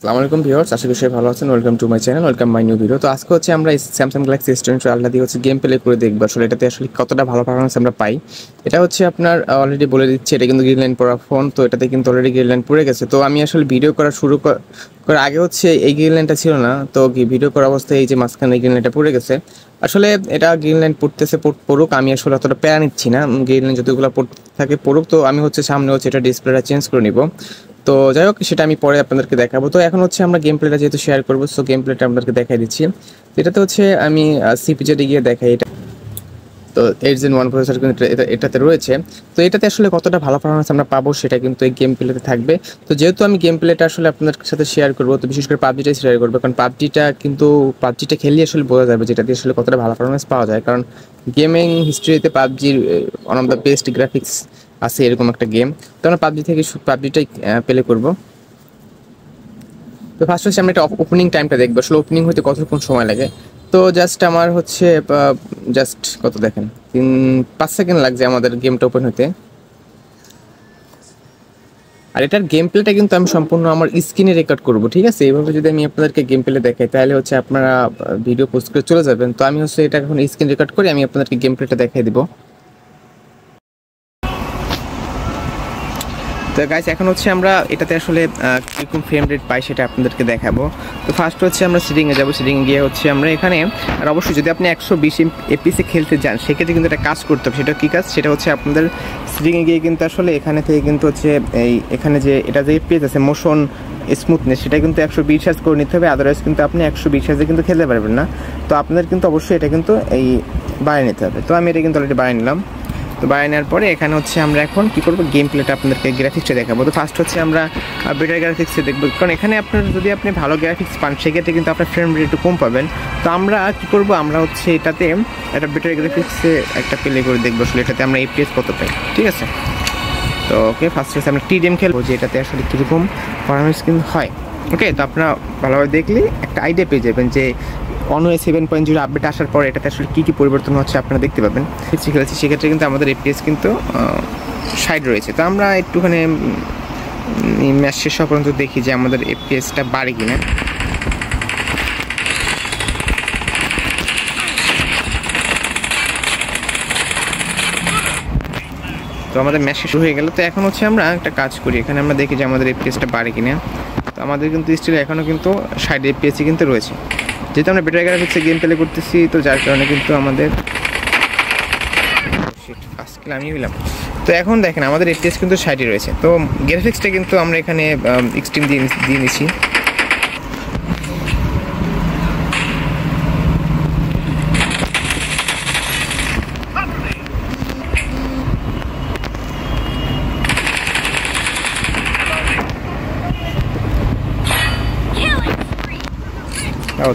আসসালামু আলাইকুম ভিউয়ার্স, আশা করি সবাই ভালো আছেন। Welcome to my channel, welcome my new video. তো আজকে হচ্ছে আমরা স্যামসাং গ্যালাক্সি S22 আলট্রা দিয়ে হচ্ছে গেম প্লে করে দেখবো আসলে এটাতে আসলে কতটা ভালো পারফরমেন্স আমরা পাই। এটা হচ্ছে আপনার অলরেডি বলে দিচ্ছি, এটা কিন্তু গ্রিন লাইন পড়া ফোন, তো এটাতে কিন্তু অলরেডি গ্রিন লাইন পড়ে গেছে। তো আমি আসলে ভিডিও করা শুরু করার আগে হচ্ছে এই গ্রিন লাইনটা ছিল না, তো ভিডিও করার অবস্থায় এই যে মাঝখানে গ্রিন লাইনটা পড়ে গেছে। আসলে এটা গ্রিন লাইন পড়ুক, আমি আসলে অতটা প্যারা নিচ্ছি না। গ্রিন লাইন যতগুলো পড়তে থাকে পড়ুক, তো আমি হচ্ছে সামনে হচ্ছে এটা ডিসপ্লেটা চেঞ্জ করে নিব। তো যাই হোক, সেটা আমি পরে আপনাদেরকে দেখাবো। তো এখন হচ্ছে আমরা গেম প্লেটা যেহেতু শেয়ার করবো, সো গেম প্লেটা আপনাদেরকে দেখাই দিচ্ছি। এটাতে হচ্ছে আমি সিপিজেডে গিয়ে দেখাই এটা। তো 8 Gen 1 প্রসেসর কিন্তু এটাতে রয়েছে। তো এটাতে আসলে কতটা ভালো পারফরমেন্স আমরা পাবো সেটা কিন্তু এই গেম প্লেতে থাকবে। তো যেহেতু আমি গেম প্লেটা আসলে আপনাদের সাথে শেয়ার করবো, তো বিশেষ করে পাবজিটাই শেয়ার করবো, কারণ পাবজিটা খেললে আসলে বোঝা যাবে যেটা দিয়ে আসলে কতটা ভালো পারফরমেন্স পাওয়া যায়। কারণ গেমিং হিস্ট্রিতে পাবজির one of the best graphics আছে এরকম একটা গেম। তো আমরা পাবজিটাই প্লে করবো। তো ফার্স্ট হচ্ছে আমরা এটা ওপেনিং টাইমটা দেখবো, আসলে ওপেনিং হতে কতক্ষণ সময় লাগে। তো জাস্ট আমার হচ্ছে জাস্ট কত দেখেন, 5 সেকেন্ড লাগছে আমাদের গেমটা ওপেন হতে। আর এটার গেম প্লেটা কিন্তু আমি সম্পূর্ণ আমার স্ক্রিনে রেকর্ড করব, ঠিক আছে? এইভাবে যদি আমি আপনাদেরকে গেম প্লে দেখাই তাহলে হচ্ছে আপনারা ভিডিও পোস্ট করে চলে যাবেন। তো আমি হচ্ছে এটা এখন স্ক্রিন রেকর্ড করে আমি আপনাদেরকে গেম প্লেটা দেখাই দিব। তো গাইস, এখন হচ্ছে আমরা এটাতে আসলে কীরকম ফ্রেম রেট পাই সেটা আপনাদেরকে দেখাবো। তো ফার্স্ট হচ্ছে আমরা সেটিংয়ে যাবো। সেটিংয়ে গিয়ে হচ্ছে আমরা এখানে, আর অবশ্যই যদি আপনি 120 এপিএসে খেলতে যান সেক্ষেত্রে কিন্তু একটা কাজ করতে হবে। সেটা কী কাজ? সেটা হচ্ছে আপনাদের সেটিংয়ে গিয়ে কিন্তু আসলে এখানে থেকে কিন্তু হচ্ছে এখানে যে এটা যে এপিএস আছে মোশন স্মুথনেস, সেটা কিন্তু 120 হার্জ করে নিতে হবে, আদারওয়াইজ কিন্তু আপনি 120 হার্জে কিন্তু খেলতে পারবেন না। তো আপনাদের কিন্তু অবশ্যই এটা কিন্তু বাড়িয়ে নিতে হবে। তো আমি এটা কিন্তু অলরেডি বাড়িয়ে নিলাম। তো বাড়িয়ে নেওয়ার পরে এখানে হচ্ছে আমরা এখন কী করবো, গেম প্লেটা আপনাদেরকে গ্রাফিক্সটা দেখাবো। তো ফার্স্ট হচ্ছে আমরা বেটার গ্রাফিক্সে দেখবো, কারণ এখানে আপনার যদি আপনি ভালো গ্রাফিক্স পান সেক্ষেত্রে কিন্তু আপনার ফ্রেম রেট একটু কম পাবেন। তো আমরা কী করবো, আমরা হচ্ছে এটাতে একটা বেটার গ্রাফিক্সে একটা প্লে করে দেখবো আসলে এটাতে আমরা এপিএস কত পাই, ঠিক আছে? তো ওকে, ফার্স্ট হচ্ছে আমরা টিডিএম খেলবো যে এটাতে আসলে কীরকম পারফরমেন্স কিন্তু হয়। ওকে, তো আপনারা ভালোভাবে দেখলে একটা আইডিয়া পেয়ে যাবেন যে ONUI 7.0 আপডেট আসার পর এটাতে আসলে কী কী পরিবর্তন হচ্ছে আপনারা দেখতে পাবেন। খেলেছি সেক্ষেত্রে কিন্তু আমাদের এপিএস কিন্তু 60 রয়েছে। তো আমরা একটুখানি ম্যাচ শেষ হওয়া পর্যন্ত দেখি যে আমাদের এপিএসটা বাড়ে কিনা। তো আমাদের ম্যাচ শেষ হয়ে গেল। তো এখন হচ্ছে আমরা একটা কাজ করি, এখানে আমরা দেখি যে আমাদের এপিএসটা বাড়ে কিনা। তো আমাদের কিন্তু স্টিল এখনও কিন্তু 60 এপিএসই কিন্তু রয়েছে, যেহেতু আমরা বেটার গ্রাফিক্সে গেম প্লে করতেছি। তো যার কারণে কিন্তু আমাদের ফার্স্ট কিল আমি হইলাম। তো এখন দেখেন আমাদের এপিএস কিন্তু 60 রয়েছে। তো গ্রাফিক্সটা কিন্তু আমরা এখানে এক্সট্রিম দিয়ে নিচ্ছি।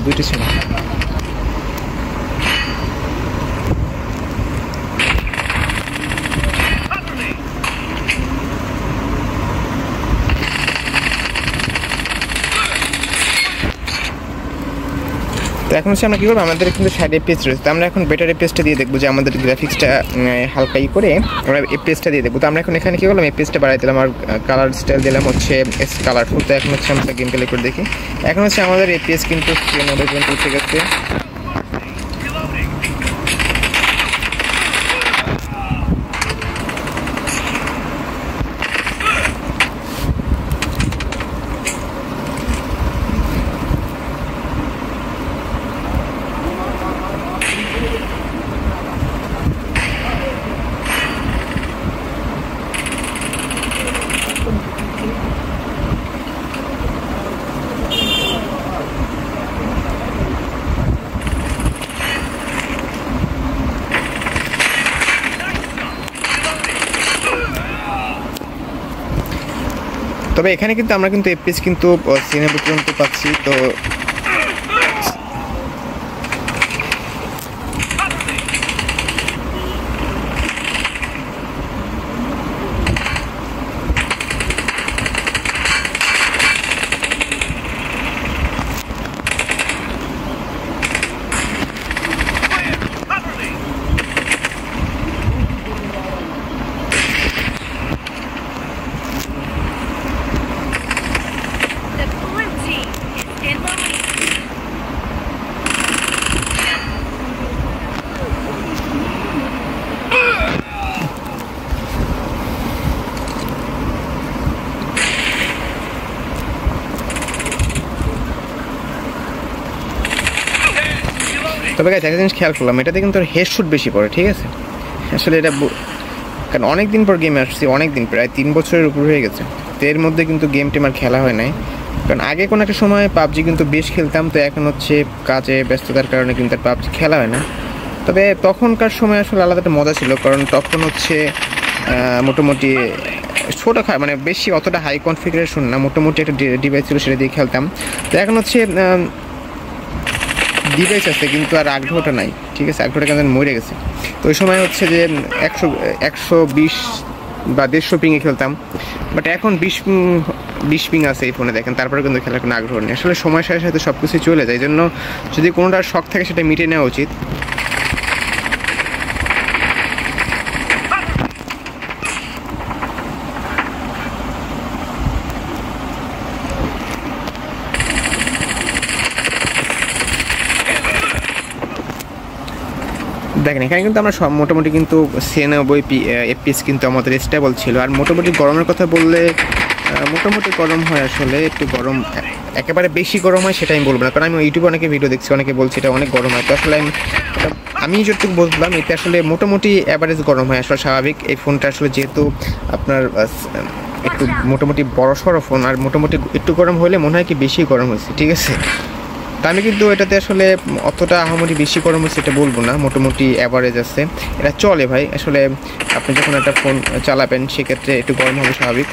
দুইটা ছিল। তো এখন হচ্ছে আমরা কী করবো, আমাদের কিন্তু 60 এপিএস রয়েছে। তো আমরা এখন বেটার এপিএসটা দিয়ে দেখবো যে আমাদের গ্রাফিক্সটা হালকা করে আমরা এপিএসটা দিয়ে দেখবো। তো আমরা এখন এখানে কী করলাম, এপিএসটা বাড়াই দিলাম আর কালার স্টাইল দিলাম হচ্ছে কালারফুল। তো এখন হচ্ছে আমরা গেম প্লে করে দেখি। এখন হচ্ছে আমাদের এপিএস কিন্তু 90 পর্যন্ত উঠে গেছে। তবে এখানে কিন্তু আমরা কিন্তু এপিএস কিন্তু 90 পর্যন্ত পাচ্ছি। তো তবে গাইস একটা জিনিস খেয়াল করলাম, এটাতে কিন্তু হেডশট বেশি পড়ে, ঠিক আছে। আসলে এটা কারণ অনেক দিন পর গেমে আসছি, অনেক দিন, প্রায় 3 বছরের উপর হয়ে গেছে। তো এর মধ্যে কিন্তু গেম টেম আর খেলা হয় নাই, কারণ আগে কোনো একটা সময় পাবজি কিন্তু বেশ খেলতাম। তো এখন হচ্ছে কাজে ব্যস্ততার কারণে কিন্তু আর পাবজি খেলা হয় না। তবে তখনকার সময় আসলে আলাদা একটা মজা ছিল, কারণ তখন হচ্ছে মোটামুটি ছোটো মানে বেশি অতটা হাই কনফিগারেশন না, মোটামুটি একটা ডিভাইস ছিল, সেটা দিয়ে খেলতাম। তো এখন হচ্ছে ডিভাইস আছে কিন্তু আর আগ্রহটা নাই, ঠিক আছে, আগ্রহটা কেন মরে গেছে। তো ওই সময় হচ্ছে যে 120 বা 150 পিংয়ে খেলতাম, বাট এখন 20 পিং আছে এই ফোনে দেখেন, তারপরে কিন্তু খেলার কোনো আগ্রহ নেই। আসলে সময়ের সাথে সাথে সব কিছুই চলে যায়, এই জন্য যদি কোনোটার শখ থাকে সেটা মিটিয়ে নেওয়া উচিত। দেখেন এখানে কিন্তু আমরা সব মোটামুটি কিন্তু 96 FPS কিন্তু আমাদের স্টেবল ছিল। আর মোটামুটি গরমের কথা বললে মোটামুটি গরম হয়, আসলে একটু গরম, একেবারে বেশি গরম হয় সেটা আমি বলবো না, কারণ আমি ইউটিউবে অনেকে ভিডিও দেখছি, অনেকে বলছি এটা অনেক গরম হয়। তো আসলে আমি যতটুকু বললাম এতে আসলে মোটামুটি অ্যাভারেজ গরম হয়, আসলে স্বাভাবিক। এই ফোনটা আসলে যেহেতু আপনার একটু মোটামুটি বড় সড়ো ফোন, আর মোটামুটি একটু গরম হলে মনে হয় কি বেশি গরম হয়েছে, ঠিক আছে। তা আমি কিন্তু এটাতে আসলে অতটা আহামরি বেশি গরম হচ্ছে এটা বলবো না, মোটামুটি অ্যাভারেজ আছে, এটা চলে ভাই। আসলে আপনি যখন একটা ফোন চালাবেন সেক্ষেত্রে একটু গরম হবে স্বাভাবিক।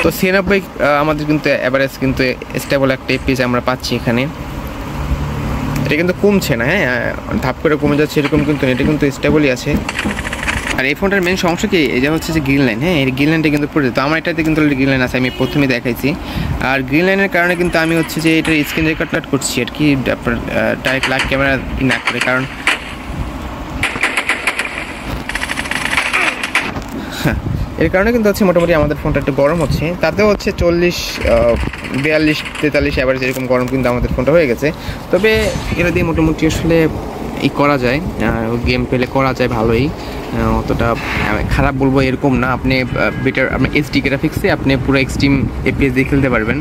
তো 96 আমাদের কিন্তু অ্যাভারেজ কিন্তু স্টেবল একটা FPS আমরা পাচ্ছি এখানে। এটা কিন্তু কমছে না, হ্যাঁ, ধাপ করে কমে যাচ্ছে এরকম কিন্তু, এটা কিন্তু স্টেবলই আছে। আর এই ফোনটার মেন সমস্যা কি, এটা হচ্ছে যে গ্রিন লাইন, হ্যাঁ, এই গ্রিন লাইনটা কিন্তু পড়ে যেত। আমার এটাতে কিন্তু গ্রিন লাইন আছে, আমি প্রথমে দেখাইছি। আর গ্রিন লাইনের কারণে কিন্তু আমি হচ্ছে যে এটার স্ক্রিন রেকর্ড করছি আর কি, আপনার ডাইরেক্ট লাইভ ক্যামেরা না করে, কারণ এর কারণে কিন্তু হচ্ছে মোটামুটি আমাদের ফোনটা একটু গরম হচ্ছে। তাতেও হচ্ছে 40, 42, 43 অ্যাভারেজ এরকম গরম কিন্তু আমাদের ফোনটা হয়ে গেছে। তবে এটা দিয়ে মোটামুটি আসলে করা যায়, গেম পেলে করা যায় ভালোই, অতটা খারাপ বলবো এরকম না। আপনি বেটার আপনি HD গ্রাফিক্সে আপনি পুরো এক্সট্রিম FPS দিয়ে খেলতে পারবেন।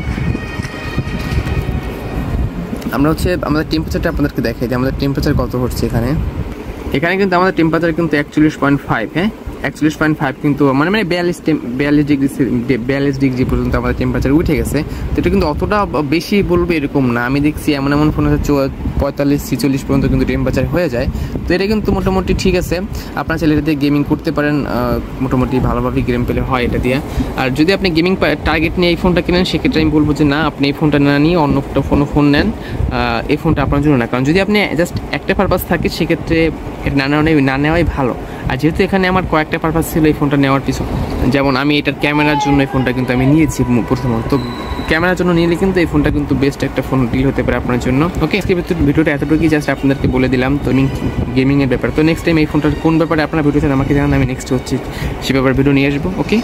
আমরা হচ্ছে আমাদের টেম্পারেচারটা আপনাদেরকে দেখাই দিই, আমাদের টেম্পারেচার কত হচ্ছে এখানে। এখানে কিন্তু আমাদের টেম্পারেচার কিন্তু 41.5, হ্যাঁ, 41.5 কিন্তু মানে 42 ডিগ্রি পর্যন্ত আমাদের টেম্পারেচার উঠে গেছে। তো এটা কিন্তু অতটা বেশি বলবো এরকম না, আমি দেখছি এমন ফোন হচ্ছে 45-46 পর্যন্ত কিন্তু টেম্পারেচার হয়ে যায়। তো এটা কিন্তু মোটামুটি ঠিক আছে, আপনার ছেলেটা দিয়ে গেমিং করতে পারেন, মোটামুটি ভালোভাবে গেম পেলে হয় এটা দিয়ে। আর যদি আপনি গেমিং টার্গেট নিয়ে এই ফোনটা কিনেন সেক্ষেত্রে আমি বলবো যে না, আপনি এই ফোনটা না নিয়ে অন্য কোনো ফোন নেন, এই ফোনটা আপনার জন্য না। কারণ যদি আপনি জাস্ট একটা পারপাস থাকে সেক্ষেত্রে এটা না নেওয়াই ভালো। আর যেহেতু এখানে আমার কয়েকটা পারপাস ছিল এই ফোনটা নেওয়ার পিছু, যেমন আমি এটার ক্যামেরার জন্য এই ফোনটা কিন্তু আমি নিয়েছি প্রথমত, তো ক্যামেরার জন্য নিলে কিন্তু এই ফোনটা কিন্তু বেস্ট একটা ফোন ডিল হতে পারে আপনার জন্য। ওকে, আজকে ভিডিওটা এতটুকুই, জাস্ট আপনাদেরকে বলে দিলাম তো গেমিংয়ের ব্যাপার। তো নেক্সট টাইম এই ফোনটার কোন ব্যাপারে আপনারা ভিডিও চান আমাকে জানান, আমি নেক্সট হচ্ছে সে ব্যাপারে ভিডিও নিয়ে আসবো। ওকে।